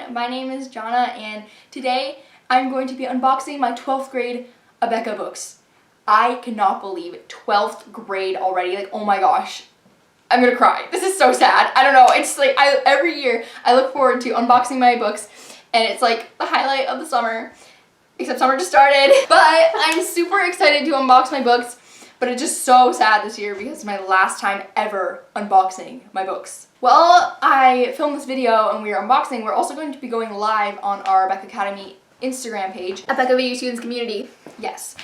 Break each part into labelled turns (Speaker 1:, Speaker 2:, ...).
Speaker 1: everyone, my name is Gianna and today I'm going to be unboxing my 12th grade Abeka books. I cannot believe 12th grade already, like oh my gosh, I'm gonna cry. This is so sad. I don't know, it's like every year I look forward to unboxing my books and it's like the highlight of the summer, except summer just started. But I'm super excited to unbox my books, but it's just so sad this year because it's my last time ever unboxing my books. Well, I filmed this video and we are unboxing. We're also going to be going live on our Abeka Academy Instagram page. Abeka VU Students Community. Yes.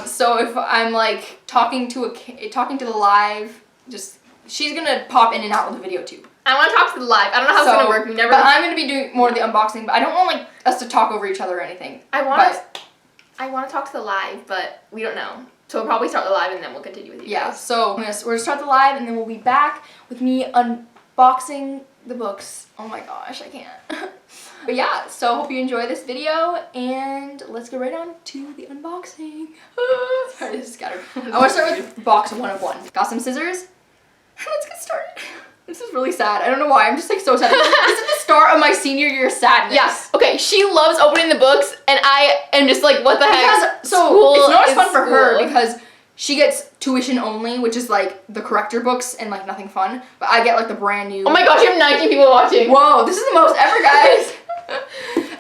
Speaker 1: So if I'm like talking to the live, just she's gonna pop in and out of the video too. I want to talk to the live. I don't know how it's gonna work. But I'm gonna be doing more of the unboxing. But I don't want like us to talk over each other or anything. I want to talk to the live, but we don't know. So we'll probably start the live and then we'll continue with you. Yeah. Guys. So we're gonna start the live and then we'll be back with me unboxing the books. Oh my gosh, I can't. But yeah, so hope you enjoy this video and let's go right on to the unboxing. Sorry, this is scattered. I want to start with box 1 of 1. Got some scissors. Let's get started. This is really sad. I don't know why. I'm just like so sad. This is the start of my senior year sadness. Yes. Yeah. Okay, she loves opening the books and I am just like, what the heck? Because, so it's not as fun for her because she gets tuition only, which is like the corrector books and like nothing fun. But I get like the brand new. Oh my gosh, you have 19 people watching. Whoa, this is the most ever, guys.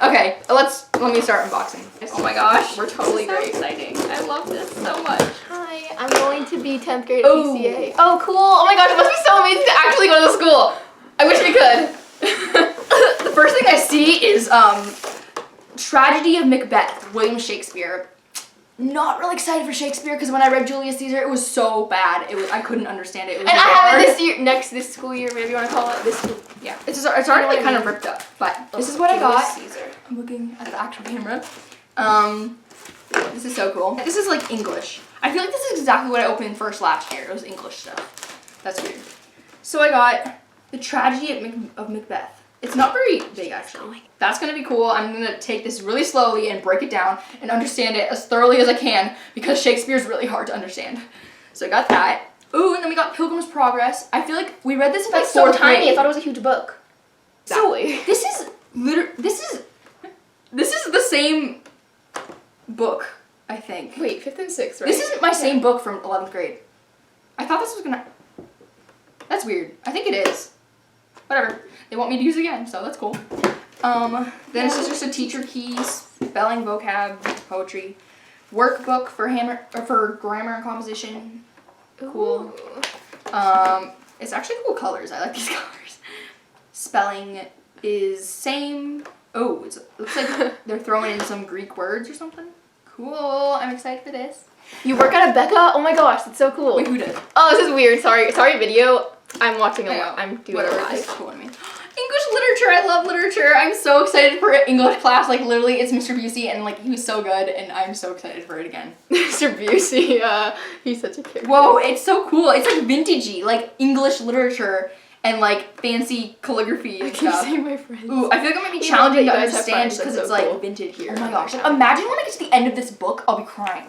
Speaker 1: Okay, let me start unboxing. Oh my gosh, we're totally great. Exciting. I love this so much.
Speaker 2: Hi, I'm going to be 10th grade at PCA. Oh, cool. Oh my gosh, it must be so amazing to actually go to the school. I wish we could.
Speaker 1: The first thing I see is Tragedy of Macbeth, William Shakespeare. Not really excited for Shakespeare because when I read Julius Caesar, it was so bad. I couldn't understand it. It was
Speaker 2: and I have it this year, this school year, whatever you want to call it. This school.
Speaker 1: Yeah, it's already like kind of ripped up. But this is what I got. Caesar. I'm looking at the actual camera. This is so cool. This is like English. I feel like this is exactly what I opened first last year. It was English stuff. That's weird. So I got the Tragedy of Macbeth. It's not very big actually. That's gonna be cool. I'm gonna take this really slowly and break it down and understand it as thoroughly as I can because Shakespeare is really hard to understand. So I got that. Ooh, and then we got Pilgrims Progress. I feel like we read this in like 4th grade.
Speaker 2: So tiny. I thought it was a huge book.
Speaker 1: Exactly. So this is the same book, I think.
Speaker 2: Wait, 5th and 6th, right?
Speaker 1: This isn't my same book from 11th grade. I thought this was gonna. That's weird. I think it is. Whatever. They want me to use it again, so that's cool. Then this is just a teacher keys, spelling, vocab, poetry, workbook for grammar and composition. Cool. It's actually cool colors. I like these colors. Spelling is same. Oh, it looks like they're throwing in some Greek words or something. Cool. I'm excited for this.
Speaker 2: You work at Abeka? Oh my gosh, that's so cool.
Speaker 1: Wait, who did?
Speaker 2: Oh, this is weird. Sorry video. I'm watching I'm doing
Speaker 1: whatever.
Speaker 2: it live.
Speaker 1: This is cool to me. English literature. I love literature. I'm so excited for English class. Like literally, it's Mr. Busey, and like he was so good, and I'm so excited for it again.
Speaker 2: Mr. Busey, he's such a character.
Speaker 1: Whoa, it's so cool. It's like vintagey, like English literature and like fancy calligraphy and stuff.
Speaker 2: I keep saying my friends.
Speaker 1: Ooh, I feel like it might be challenging to understand just because it's like vintage here. Oh my gosh! Like, imagine when I get to the end of this book, I'll be crying.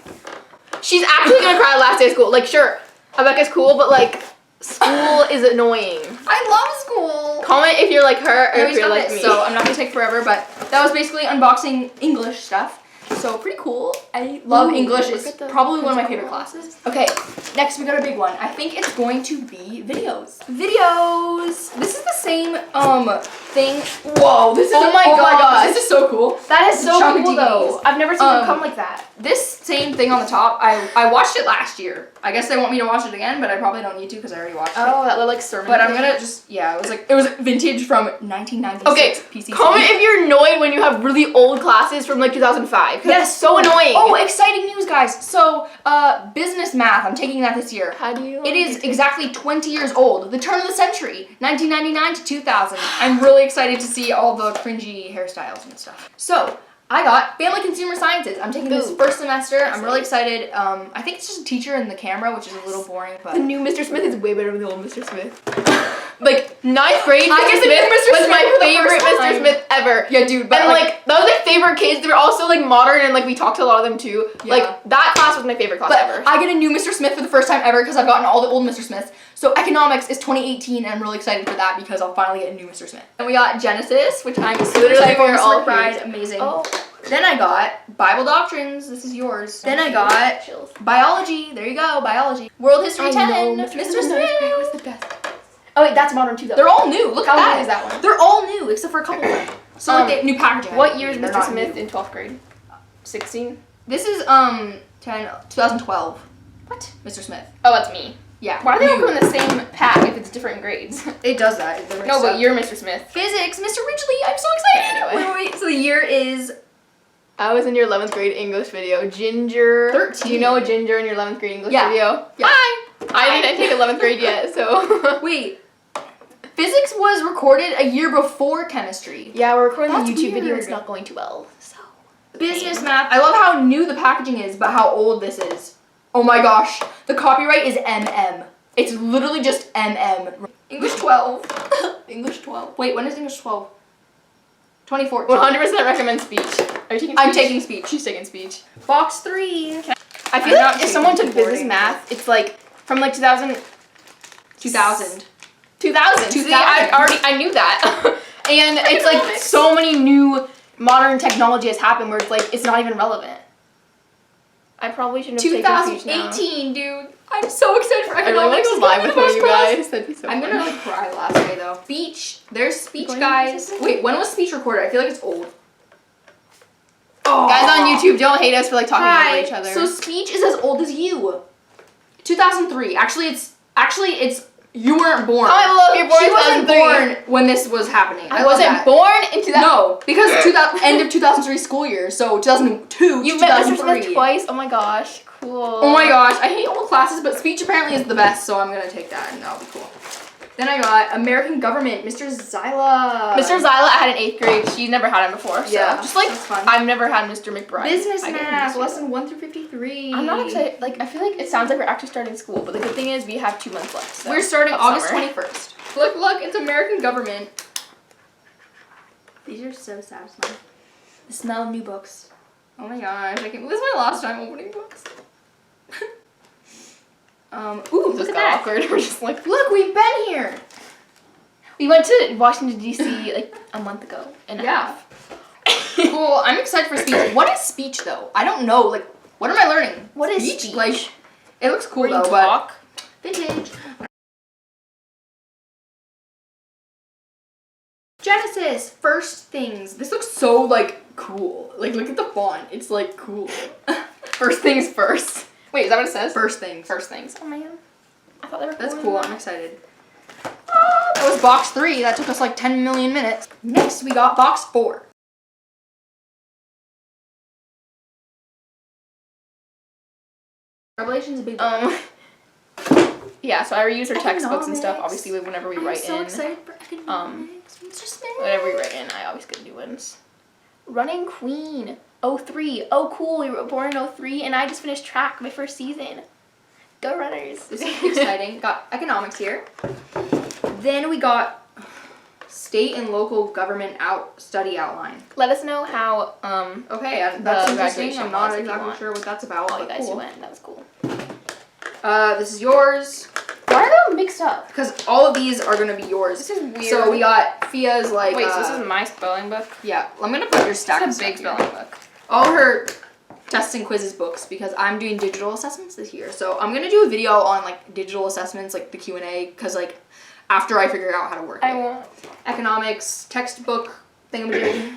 Speaker 2: She's actually gonna cry last day of school. Like, sure, Abeka's cool, but like. School is annoying.
Speaker 1: I love school.
Speaker 2: Comment if you're like her or if you're like me.
Speaker 1: So I'm not gonna take forever, but that was basically unboxing English stuff. So pretty cool. I love English. It's probably one of my favorite classes. Okay, next we got a big one. I think it's going to be videos. Videos. This is the same thing. Whoa, this is
Speaker 2: oh my gosh.
Speaker 1: This is so cool.
Speaker 2: That is so cool though. I've never seen them come like that.
Speaker 1: This same thing on the top, I watched it last year. I guess they want me to watch it again, but I probably don't need to because I already watched it.
Speaker 2: Oh, that little like sermon.
Speaker 1: But I'm gonna just it was vintage from 1996.
Speaker 2: Okay, PCC. Comment if you're annoyed when you have really old classes from like 2005. Yes, so annoying.
Speaker 1: Oh, exciting news, guys. So, business math, I'm taking that this year.
Speaker 2: How do you?
Speaker 1: It is exactly 20 years old. The turn of the century, 1999 to 2000. I'm really excited to see all the cringy hairstyles and stuff. So, I got Family Consumer Sciences. I'm taking this first semester. I'm really excited. I think it's just a teacher and the camera, which is a little boring, but
Speaker 2: the new Mr. Smith is way better than the old Mr. Smith. Like 9th grade,
Speaker 1: I guess the new Mr.
Speaker 2: was
Speaker 1: Smith
Speaker 2: my favorite Mr. Smith ever.
Speaker 1: Yeah, dude. But
Speaker 2: And like that was my favorite kids. They were also like modern and like we talked to a lot of them too.
Speaker 1: Yeah.
Speaker 2: Like that class was my favorite class ever.
Speaker 1: I get a new Mr. Smith for the first time ever because I've gotten all the old Mr. Smiths. So economics is 2018 and I'm really excited for that because I'll finally get a new Mr. Smith. And we got Genesis, which I'm super excited for.
Speaker 2: all
Speaker 1: Pride,
Speaker 2: huge.
Speaker 1: amazing.
Speaker 2: Oh.
Speaker 1: Then I got Bible Doctrines. This is yours. Then I got
Speaker 2: Chills.
Speaker 1: Biology. There you go, Biology. World History 10. Mr. Smith.
Speaker 2: was the best. Oh wait, that's modern too though.
Speaker 1: They're all new. Look at
Speaker 2: How
Speaker 1: that.
Speaker 2: new is that one?
Speaker 1: They're all new except for a couple of them. So like they new packaging.
Speaker 2: What year is
Speaker 1: They're
Speaker 2: Mr.
Speaker 1: not
Speaker 2: Smith
Speaker 1: new.
Speaker 2: in 12th grade? 16?
Speaker 1: This is 2012.
Speaker 2: What?
Speaker 1: Mr. Smith.
Speaker 2: Oh, that's me.
Speaker 1: Yeah.
Speaker 2: Why are they all
Speaker 1: new.
Speaker 2: coming in the same pack if it's different grades?
Speaker 1: It does that.
Speaker 2: No, but you're Mr. Smith.
Speaker 1: Physics, Mr. Ridgely. I'm so excited.
Speaker 2: Okay, anyway.
Speaker 1: Wait. So the year is
Speaker 2: I was in your 11th grade English video. Ginger.
Speaker 1: 13.
Speaker 2: Do you know a Ginger in your 11th grade English
Speaker 1: Yeah.
Speaker 2: video?
Speaker 1: Yeah.
Speaker 2: Hi. I didn't take 11th grade yet, so.
Speaker 1: Wait. Physics was recorded a year before chemistry.
Speaker 2: Yeah, we're recording
Speaker 1: That's
Speaker 2: the YouTube video.
Speaker 1: weird.
Speaker 2: It's not going too well. So.
Speaker 1: Business math. I love how new the packaging is, but how old this is. Oh my gosh. The copyright is MM. It's literally just MM. English 12. English 12. Wait, when is English 12? 2014.
Speaker 2: 100% recommend speech. Are you taking speech?
Speaker 1: I'm taking speech.
Speaker 2: She's taking speech.
Speaker 1: Box 3.
Speaker 2: I feel like if someone took business math, it's like from like 2000.
Speaker 1: 2000.
Speaker 2: 2000. See,
Speaker 1: 2000.
Speaker 2: I knew that. And it's like so many new modern technology has happened where it's like it's not even relevant. I probably shouldn't have taken speech now.
Speaker 1: 2018, dude. I'm so excited for
Speaker 2: I really want
Speaker 1: economics.
Speaker 2: to go live with one of you
Speaker 1: class.
Speaker 2: guys. That'd be so
Speaker 1: I'm
Speaker 2: fun.
Speaker 1: gonna like cry the last day though. Speech. There's speech,
Speaker 2: Going
Speaker 1: guys.
Speaker 2: to-
Speaker 1: Wait, when was speech recorded? I feel like it's old. Oh.
Speaker 2: Guys on YouTube, don't hate us for like talking
Speaker 1: Hi.
Speaker 2: over each other.
Speaker 1: So speech is as old as you. 2003. Actually, it's you weren't born.
Speaker 2: Comment below if you're born
Speaker 1: She
Speaker 2: in
Speaker 1: wasn't
Speaker 2: 2003.
Speaker 1: born when this was happening.
Speaker 2: I
Speaker 1: love
Speaker 2: wasn't
Speaker 1: that.
Speaker 2: born in 2000.
Speaker 1: No, because end of 2003 school year. So 2002 to
Speaker 2: You met Mr.
Speaker 1: 2003.
Speaker 2: Smith twice. Oh my gosh, cool.
Speaker 1: Oh my gosh, I hate all classes, but speech apparently is the best, so I'm gonna take that and that'll be cool. Then I got American Government, Mr. Zyla.
Speaker 2: Mr. Zyla, I had in 8th grade. She's never had him before. So
Speaker 1: Yeah,
Speaker 2: just like
Speaker 1: that's fun.
Speaker 2: I've never had Mr. McBride.
Speaker 1: Business
Speaker 2: I get
Speaker 1: math,
Speaker 2: Mr.
Speaker 1: lesson 1 through 53.
Speaker 2: I'm not excited. Like I feel like it sounds like we're actually starting school, but the good thing is we have 2 months left. So
Speaker 1: We're starting
Speaker 2: of
Speaker 1: August
Speaker 2: summer.
Speaker 1: 21st. Look, it's American Government. These are so satisfying. The smell of new books. Oh my gosh, this is my last time opening books. Ooh,
Speaker 2: This
Speaker 1: look at
Speaker 2: got
Speaker 1: that.
Speaker 2: awkward. We're just like
Speaker 1: Look, we've been here.
Speaker 2: we went to Washington D.C. like a month ago and a
Speaker 1: Yeah.
Speaker 2: half.
Speaker 1: Cool, I'm excited for speech. What is speech though? I don't know. Like, what am I learning?
Speaker 2: What is speech?
Speaker 1: Like, it looks cool
Speaker 2: Where you
Speaker 1: though, but
Speaker 2: talk.
Speaker 1: vintage. Genesis, first things. This looks so like cool. Like, look at the font. It's like cool.
Speaker 2: First things first. Wait, is that what it says?
Speaker 1: First things.
Speaker 2: First things. Oh man. I thought they were
Speaker 1: That's
Speaker 2: cool.
Speaker 1: cool. I'm excited. That was box 3. That took us like 10 million minutes. Next, we got box 4. Revelation's a big book.
Speaker 2: Yeah, so I reuse our textbooks and stuff.
Speaker 1: Economics.
Speaker 2: Obviously, whenever we
Speaker 1: I'm
Speaker 2: write
Speaker 1: so
Speaker 2: in,
Speaker 1: excited for economics. Mr. Smith.
Speaker 2: whenever we write in, I always get new ones. Running Queen, 03. Oh, cool. We were born in 03, and I just finished track my first season. Go Runners!
Speaker 1: This is exciting. Got economics here. Then we got state and local government study outline.
Speaker 2: Let us know how
Speaker 1: Okay, that's interesting.
Speaker 2: graduation
Speaker 1: I'm not
Speaker 2: was, if you
Speaker 1: exactly
Speaker 2: want.
Speaker 1: sure what that's about.
Speaker 2: all you
Speaker 1: but
Speaker 2: guys who
Speaker 1: cool.
Speaker 2: went. That was cool.
Speaker 1: This is yours.
Speaker 2: Why are they all mixed up?
Speaker 1: Because all of these are gonna be yours.
Speaker 2: This is weird.
Speaker 1: So we got Fia's like.
Speaker 2: Wait, so this is my spelling book?
Speaker 1: Yeah, I'm gonna put your stack of
Speaker 2: It's a big
Speaker 1: stuff
Speaker 2: spelling
Speaker 1: here.
Speaker 2: book.
Speaker 1: All her tests and quizzes books because I'm doing digital assessments this year. So I'm gonna do a video on like digital assessments, like the Q&A, because like after I figure out how to work it.
Speaker 2: I won't.
Speaker 1: Economics textbook thingamajig.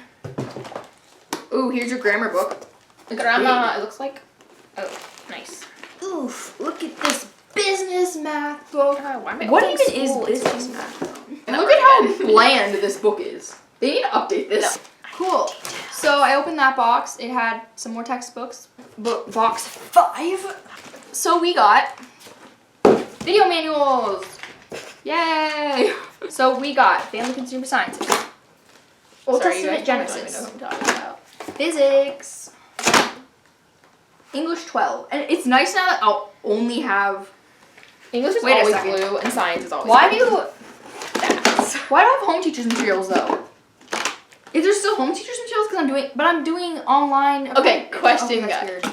Speaker 1: Ooh, here's your grammar book. It's
Speaker 2: Grandma, it looks like. Oh, nice.
Speaker 1: big. Oof, look at this business math book.
Speaker 2: Why am I
Speaker 1: What
Speaker 2: opening
Speaker 1: even is
Speaker 2: school?
Speaker 1: business math? And
Speaker 2: Never
Speaker 1: look at how
Speaker 2: again.
Speaker 1: bland this book is. They need to update this. Cool. So I opened that box. It had some more textbooks. Box 5. So we got video manuals. Yay! So we got Family Consumer Sciences, Old
Speaker 2: Sorry, you
Speaker 1: Testament
Speaker 2: guys probably don't
Speaker 1: Genesis,
Speaker 2: even know what I'm talking about.
Speaker 1: Physics, English 12. And it's nice now that I'll only have.
Speaker 2: English is
Speaker 1: Wait a
Speaker 2: always
Speaker 1: second.
Speaker 2: blue and science is always
Speaker 1: Why
Speaker 2: blue.
Speaker 1: do I have home teachers materials though? Is there still home teachers materials? Because I'm doing online.
Speaker 2: Okay, question,
Speaker 1: that's
Speaker 2: guys.
Speaker 1: weird.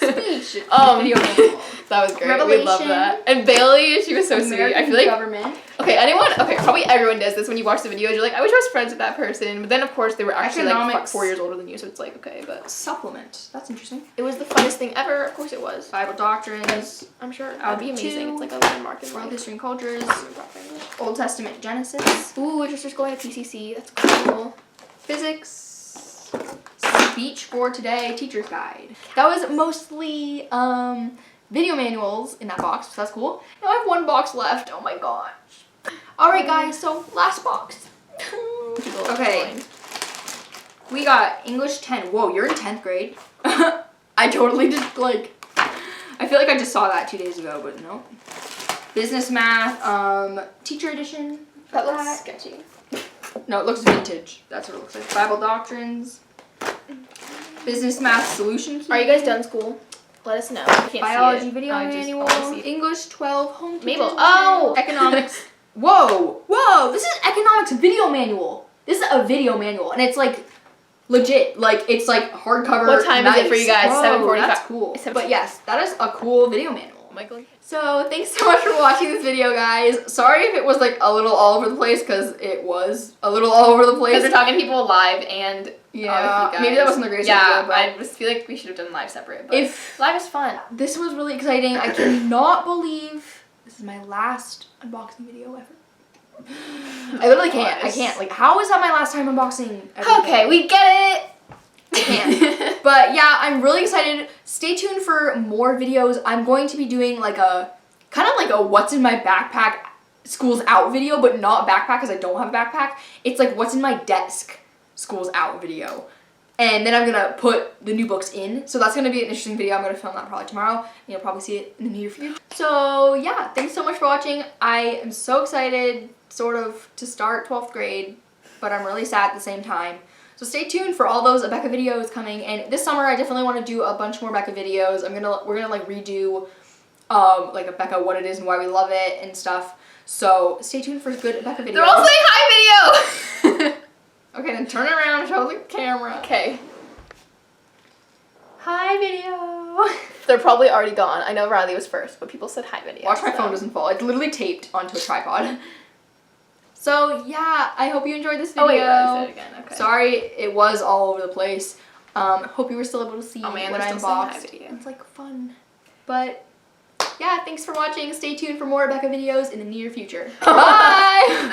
Speaker 1: Speech.
Speaker 2: Video
Speaker 1: manual.
Speaker 2: That was great. We love that. And Bailey, she was so sweet. I feel like
Speaker 1: government.
Speaker 2: Okay, probably everyone does this when you watch the videos. You're like, I wish I was friends with that person. But then, of course, they were actually like 4 years older than you, so it's like, okay, but.
Speaker 1: Supplement. That's interesting.
Speaker 2: It was the funnest thing ever. Of course it was.
Speaker 1: Bible doctrines.
Speaker 2: I'm sure that would be amazing. It's like a landmark in
Speaker 1: World
Speaker 2: life.
Speaker 1: history and cultures. Old Testament Genesis.
Speaker 2: Ooh, we're just going to PCC. That's cool.
Speaker 1: Physics. Speech for today. Teacher's guide. That was mostly video manuals in that box, so that's cool. Now I have one box left. Oh my gosh. Alright guys, so last box. Okay. We got English 10. Whoa, you're in 10th grade. I totally just like, I feel like I just saw that 2 days ago, but no. Business math, teacher edition.
Speaker 2: That looks sketchy.
Speaker 1: No, it looks vintage. That's what it looks like. Bible doctrines. Business math solution key.
Speaker 2: Are you guys done school? Let us know. I can't
Speaker 1: Biology
Speaker 2: see it.
Speaker 1: video manual. English 12 home teachers.
Speaker 2: Mabel. Oh!
Speaker 1: Economics. Whoa! This is economics video manual. This is a video manual, and it's like legit. Like it's like hardcover.
Speaker 2: What time is it for you guys? 7:45.
Speaker 1: That's cool. But yes, that is a cool video manual.
Speaker 2: Michael.
Speaker 1: So thanks so much for watching this video, guys. Sorry if it was like a little all over the place, because it was a little all over the place.
Speaker 2: Because we're talking to people live and
Speaker 1: yeah, maybe that wasn't the greatest idea, but
Speaker 2: I just feel like we should have done live separate. But
Speaker 1: if
Speaker 2: live is fun.
Speaker 1: This was really exciting. I cannot believe this is my last unboxing video ever. I literally can't. I can't. Like, how is that my last time unboxing everything?
Speaker 2: Okay, we get it.
Speaker 1: I can't. But yeah, I'm really excited. Stay tuned for more videos. I'm going to be doing like a kind of like a what's in my backpack school's out video, but not backpack because I don't have a backpack. It's like what's in my desk school's out video. And then I'm gonna put the new books in. So that's gonna be an interesting video. I'm gonna film that probably tomorrow. You'll probably see it in the near future. So yeah, thanks so much for watching. I am so excited sort of to start 12th grade, but I'm really sad at the same time. So stay tuned for all those Abeka videos coming. And this summer I definitely want to do a bunch more Abeka videos. We're gonna like redo like Abeka, what it is and why we love it and stuff. So stay tuned for good Abeka videos.
Speaker 2: They're all saying hi video.
Speaker 1: Okay, then turn around and show the camera.
Speaker 2: Okay.
Speaker 1: Hi video.
Speaker 2: They're probably already gone. I know Riley was first, but people said hi video.
Speaker 1: Watch my phone doesn't fall. It's literally taped onto a tripod. So yeah, I hope you enjoyed this video.
Speaker 2: Oh wait, Riley said it again. Okay.
Speaker 1: Sorry, it was all over the place. Hope you were still able to see
Speaker 2: what I
Speaker 1: unboxed. It's like fun. But yeah, thanks for watching. Stay tuned for more Abeka videos in the near future. Bye!